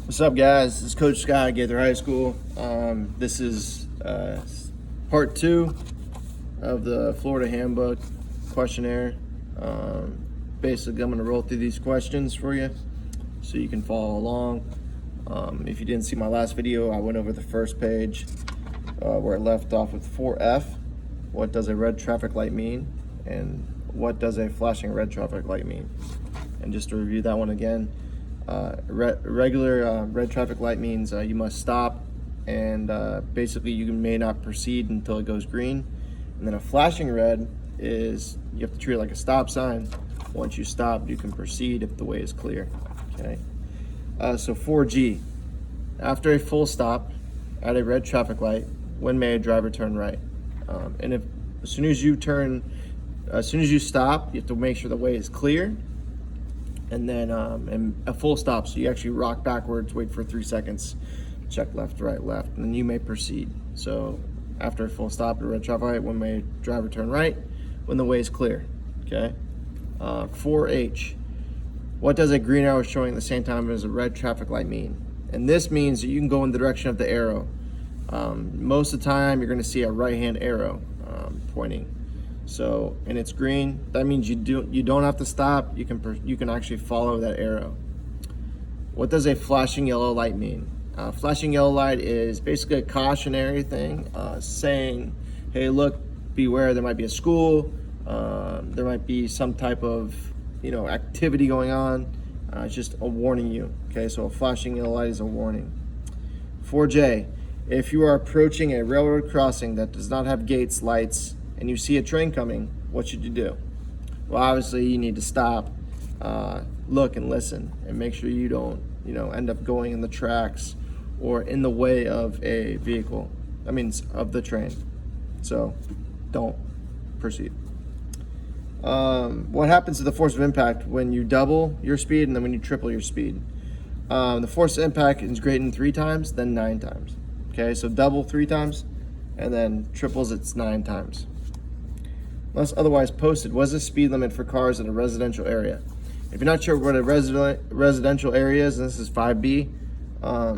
What's up, guys? This is Coach Scott at Gaither High School. This is part 2 of the Florida Handbook questionnaire. Basically, I'm going to roll through these questions for you so you can follow along. If you didn't see my last video, I went over the first page where it left off with 4F. What does a red traffic light mean? And what does a flashing red traffic light mean? And just to review that one again, regular red traffic light means you must stop, and basically you may not proceed until it goes green. And then a flashing red is you have to treat it like a stop sign. Once you stop, you can proceed if the way is clear. Okay. So 4G, after a full stop at a red traffic light, when may a driver turn right? And if as soon as you stop, you have to make sure the way is clear. And then and a full stop, so you actually rock backwards, wait for 3 seconds, check left, right, left, and then you may proceed. So after a full stop at a red traffic light, when may driver turn right? When the way is clear. Okay. 4H, what does a green arrow showing at the same time as a red traffic light mean? And this means that you can go in the direction of the arrow. Most of the time, you're going to see a right-hand arrow pointing. So, and it's green, that means you don't have to stop. You can actually follow that arrow. What does a flashing yellow light mean? Flashing yellow light is basically a cautionary thing, saying, hey, look, beware, there might be a school, there might be some type of activity going on. It's just a warning you. Okay, so a flashing yellow light is a warning. 4J, if you are approaching a railroad crossing that does not have gates, lights, and you see a train coming, what should you do? Well, obviously you need to stop, look and listen, and make sure you don't, end up going in the tracks or in the way of a vehicle. That means of the train. So don't proceed. What happens to the force of impact when you double your speed and then when you triple your speed? The force of impact is greater than 3 times, then 9 times. Okay, so double 3 times, and then triples it's 9 times. Unless otherwise posted, what is the speed limit for cars in a residential area? If you're not sure what a residential area is, and this is 5B,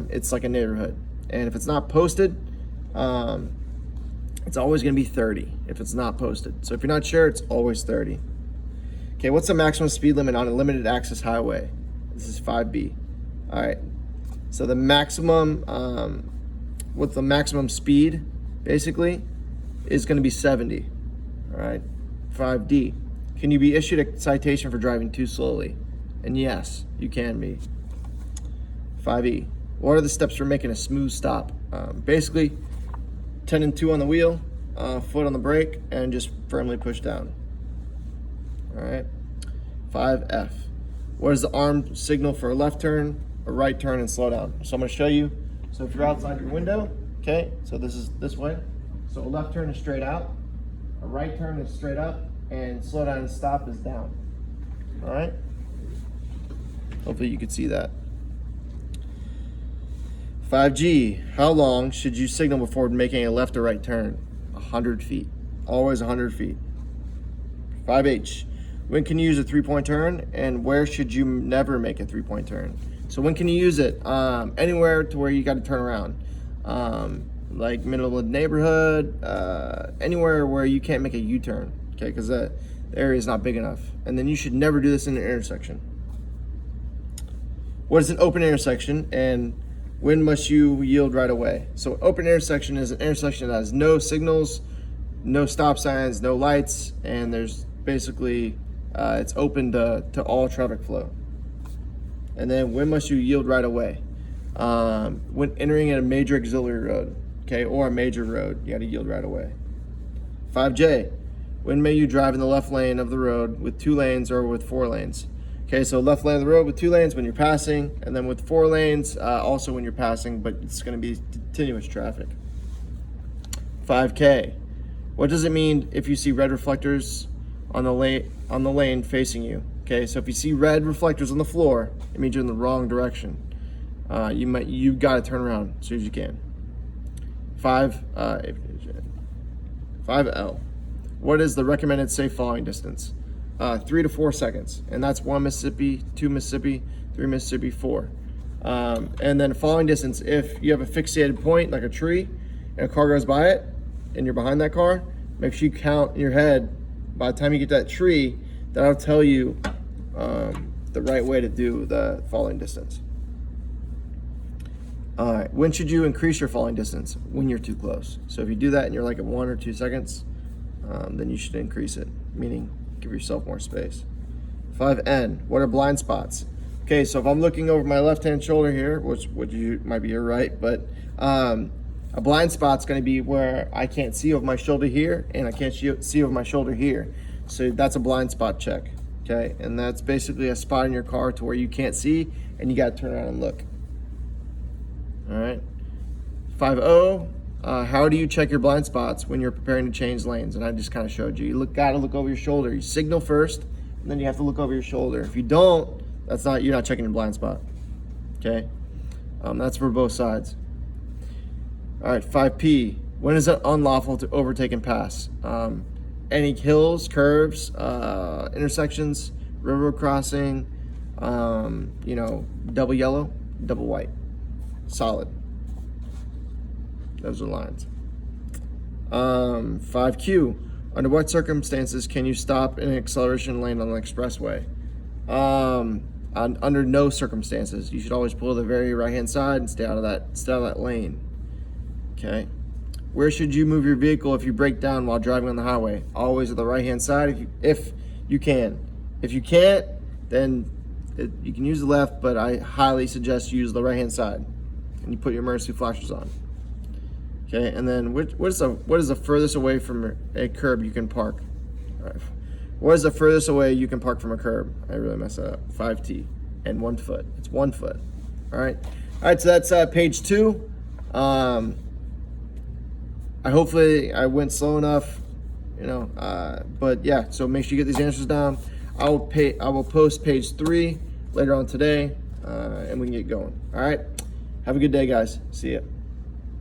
it's like a neighborhood. And if it's not posted, it's always going to be 30 if it's not posted. So if you're not sure, it's always 30. Okay, what's the maximum speed limit on a limited access highway? This is 5B. All right, so the maximum, what's the maximum speed, basically, is going to be 70. All right, 5D. Can you be issued a citation for driving too slowly? And yes, you can be. 5E. What are the steps for making a smooth stop? Basically, 10 and 2 on the wheel, foot on the brake, and just firmly push down. All right. 5F. What is the arm signal for a left turn, a right turn, and slow down? So I'm going to show you. So if you're outside your window, okay, so this is this way. So a left turn is straight out. A right turn is straight up, and slow down and stop is down. All right? Hopefully you can see that. 5G, how long should you signal before making a left or right turn? 100 feet. Always 100 feet. 5H, when can you use a 3-point turn, and where should you never make a 3-point turn? So when can you use it? Anywhere to where you got to turn around. Like middle of the neighborhood, anywhere where you can't make a U-turn, okay, because the area is not big enough. And then you should never do this in an intersection. What is an open intersection, and when must you yield right away? So open intersection is an intersection that has no signals, no stop signs, no lights, and there's basically, it's open to all traffic flow. And then when must you yield right away? When entering a major auxiliary road. Okay, or a major road, you got to yield right away. 5J, when may you drive in the left lane of the road with 2 lanes or with 4 lanes? Okay, so left lane of the road with 2 lanes when you're passing, and then with 4 lanes also when you're passing, but it's going to be continuous traffic. 5K, what does it mean if you see red reflectors on the lane facing you? Okay, so if you see red reflectors on the floor, it means you're in the wrong direction. You got to turn around as soon as you can. 5L. What is the recommended safe following distance? 3 to 4 seconds, and that's 1 Mississippi, 2 Mississippi, 3 Mississippi, 4. And then following distance, if you have a fixated point like a tree and a car goes by it and you're behind that car, make sure you count in your head by the time you get to that tree. That'll tell you the right way to do the following distance. All right, when should you increase your following distance? When you're too close. So if you do that and you're like at 1 or 2 seconds, then you should increase it, meaning give yourself more space. 5N, what are blind spots? Okay, so if I'm looking over my left-hand shoulder here, which you might be your right, but a blind spot's gonna be where I can't see over my shoulder here and I can't see over my shoulder here. So that's a blind spot check, okay? And that's basically a spot in your car to where you can't see and you gotta turn around and look. All right, 5O, how do you check your blind spots when you're preparing to change lanes? And I just kind of showed you. You gotta look over your shoulder. You signal first, and then you have to look over your shoulder. If you don't, you're not checking your blind spot. Okay, that's for both sides. All right, 5P. When is it unlawful to overtake and pass? Any hills, curves, intersections, railroad crossing, double yellow, double white. Solid. Those are lines. 5Q. Under what circumstances can you stop in an acceleration lane on an expressway? Under no circumstances. You should always pull to the very right-hand side and stay out of that lane. Okay. Where should you move your vehicle if you break down while driving on the highway? Always to the right-hand side if you can. If you can't, then you can use the left, but I highly suggest you use the right-hand side. And you put your emergency flashers on. Okay, and then what is the furthest away from a curb you can park? All right. What is the furthest away you can park from a curb? I really messed that up. 5T and 1 foot. It's 1 foot. All right. So that's page 2. Hopefully I went slow enough, but yeah. So make sure you get these answers down. I will post page 3 later on today, and we can get going. All right. Have a good day, guys. See ya.